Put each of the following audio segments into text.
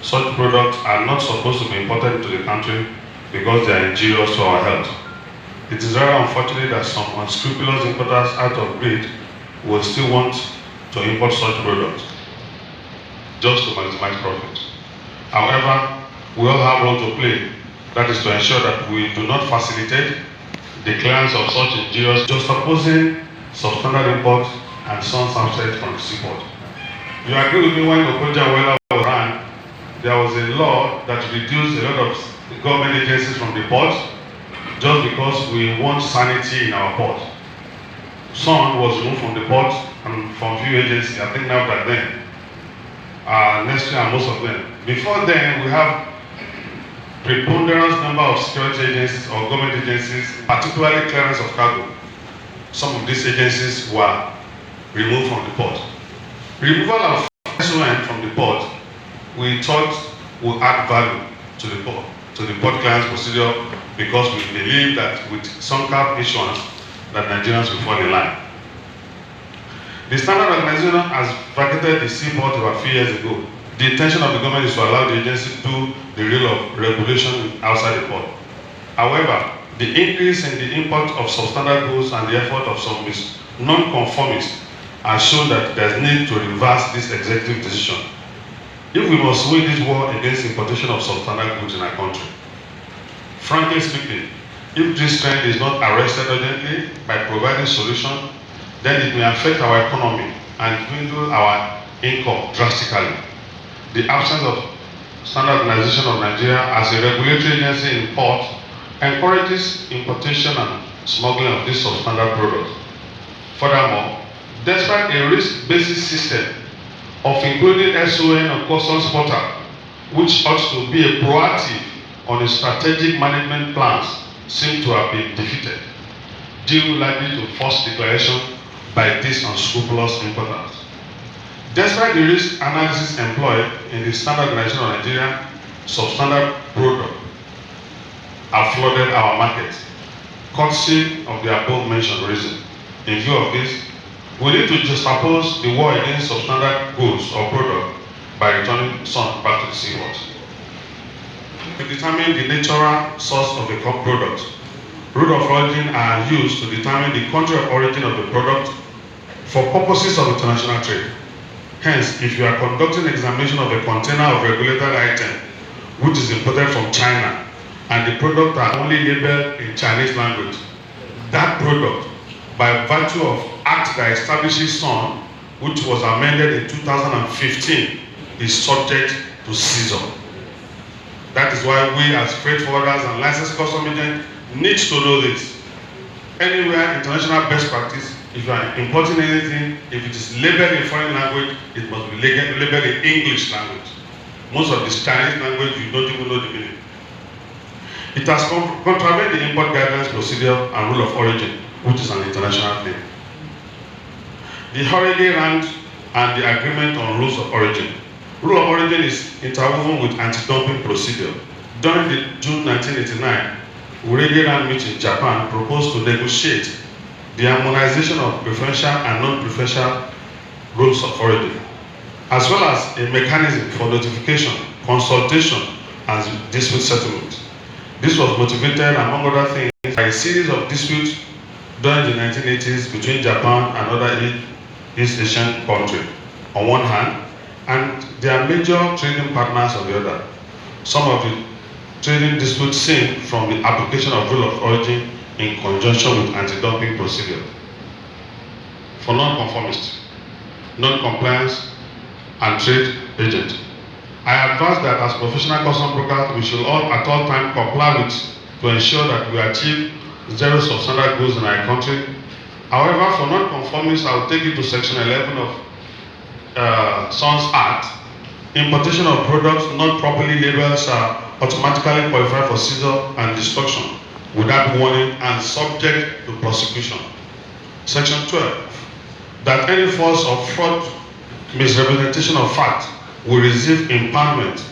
such products are not supposed to be imported into the country because they are injurious to our health. It is rather unfortunate that some unscrupulous importers out of greed will still want to import such products just to maximize profit. However, we all have a role to play, that is to ensure that we do not facilitate the clearance of such injurious, just opposing substandard imports and sons outside from the seaport. You agree with me when Okoja Wela was ran, there was a law that reduced a lot of government agencies from the port just because we want sanity in our port. Sun was removed from the port and from few agencies, I think now that then, next year and most of them. Before then, we have preponderance number of security agencies or government agencies, particularly clearance of cargo. Some of these agencies were removed from the port. Removal of SON from the port, we thought would add value to the port clearance procedure, because we believe that with some cap issuance, that Nigerians will fall in line. The Standard Organization has vacated the seaport about a few years ago. The intention of the government is to allow the agency to do the role of regulation outside the port. However, the increase in the import of substandard goods and the effort of some non-conformists has shown that there is need to reverse this executive decision if we must win this war against importation of substandard goods in our country. Frankly speaking, if this trend is not arrested urgently by providing solution, then it may affect our economy and dwindle our income drastically. The absence of Standard Organization of Nigeria as a regulatory agency in port encourages importation and smuggling of these substandard products. Furthermore, despite a risk-based system of including SON on customs portal, which ought to be a proactive on the strategic management plans, seem to have been defeated, due likely to forced declaration by these unscrupulous importers. Despite the risk analysis employed in the Standard Organization of Nigeria, substandard products have flooded our market, courtesy of the above-mentioned reason. In view of this, we need to juxtapose the war against substandard goods or products by returning some back to the seaports. To determine the natural source of the product, route of origin are used to determine the country of origin of the product for purposes of international trade. Hence, if you are conducting examination of a container of regulated item which is imported from China and the product are only labeled in Chinese language, that product, by virtue of Act that establishes SON, which was amended in 2015, is subject to seizure. That is why we as freight forwarders and licensed custom agents need to know this. Anywhere international best practice, if you are importing anything, if it is labeled in foreign language, it must be labeled in English language. Most of this Chinese language, you don't even know the meaning. It has contravened the import guidelines procedure and rule of origin, which is an international thing. The Horigi Rand and the agreement on rules of origin. Rule of origin is interwoven with anti-dumping procedure. During the June 1989, Horigi Rand meeting in Japan proposed to negotiate the harmonization of preferential and non-preferential rules of origin, as well as a mechanism for notification, consultation, and dispute settlement. This was motivated, among other things, by a series of disputes during the 1980s between Japan and other East Asian countries on one hand, and their major trading partners on the other. Some of the trading disputes stem from the application of rule of origin in conjunction with anti-dumping procedure. For non-conformist, non-compliance, and trade agent, I advise that as professional custom brokers, we should all at all times comply with to ensure that we achieve zero substandard goods in our country. However, for non-conformists, I will take you to Section 11 of SON's Act. Importation of products not properly labeled shall automatically qualify for seizure and destruction without warning and subject to prosecution. Section 12, that any false or fraud misrepresentation of fact will receive impoundment.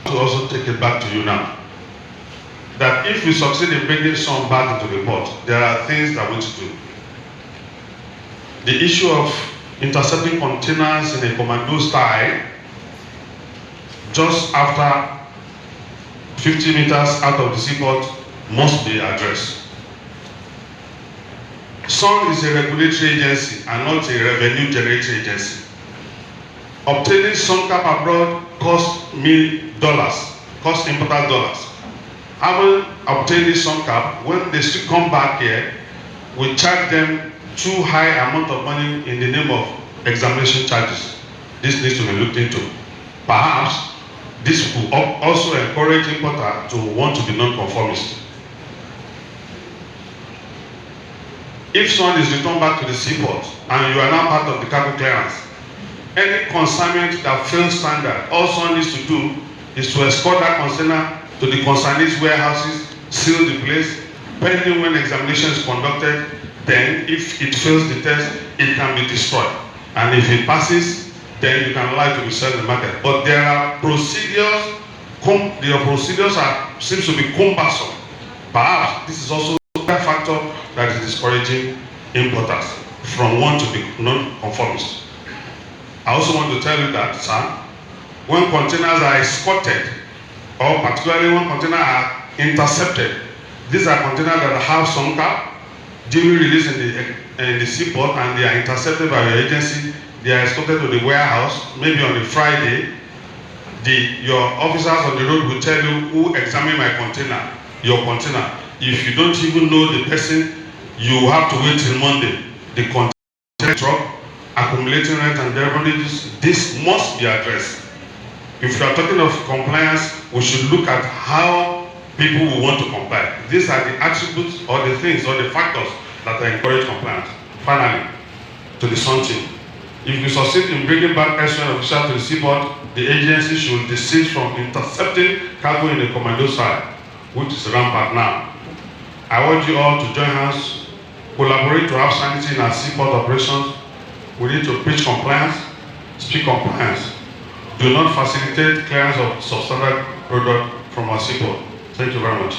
To also take it back to you now, that if we succeed in bringing some back into the port, there are things that we need to do. The issue of intercepting containers in a commando style just after 50 meters out of the seaport must be addressed. SUN is a regulatory agency and not a revenue generating agency. Obtaining SUN cap abroad costs me dollars, costs importers dollars. Having obtained this SUN cap, when they still come back here, we charge them too high amount of money in the name of examination charges. This needs to be looked into. Perhaps this will also encourage importer to want to be non-conformist. If SUN is returned back to the seaport and you are now part of the cargo clearance, any consignment that fails standard, all SUN needs to do is to escort that container to the consignee's warehouses, seal the place, pending when examination is conducted. Then if it fails the test, it can be destroyed. And if it passes, then you can allow it to be sold in the market. But there are procedures, seems to be cumbersome. Perhaps this is also a factor that is discouraging importers from want to be non-conformist. I also want to tell you that, sir, when containers are escorted, or particularly when containers are intercepted, these are containers that have SUN cap, duly released in the seaport, and they are intercepted by your agency. They are escorted to the warehouse, maybe on a Friday. Your officers on the road will tell you who examined my container, your container. If you don't even know the person, you have to wait till Monday. The container truck, accumulating rent and damages, this must be addressed. If you are talking of compliance, we should look at how people will want to comply. These are the attributes or the things or the factors that encourage compliance. Finally, to the SUN team. If you succeed in bringing back SUN officials to the seaport, the agency should desist from intercepting cargo in the commando side, which is rampart now. I urge you all to join hands, collaborate to have sanity in our seaport operations. We need to preach compliance, speak compliance. Do not facilitate clearance of substandard product from our seaport. Thank you very much.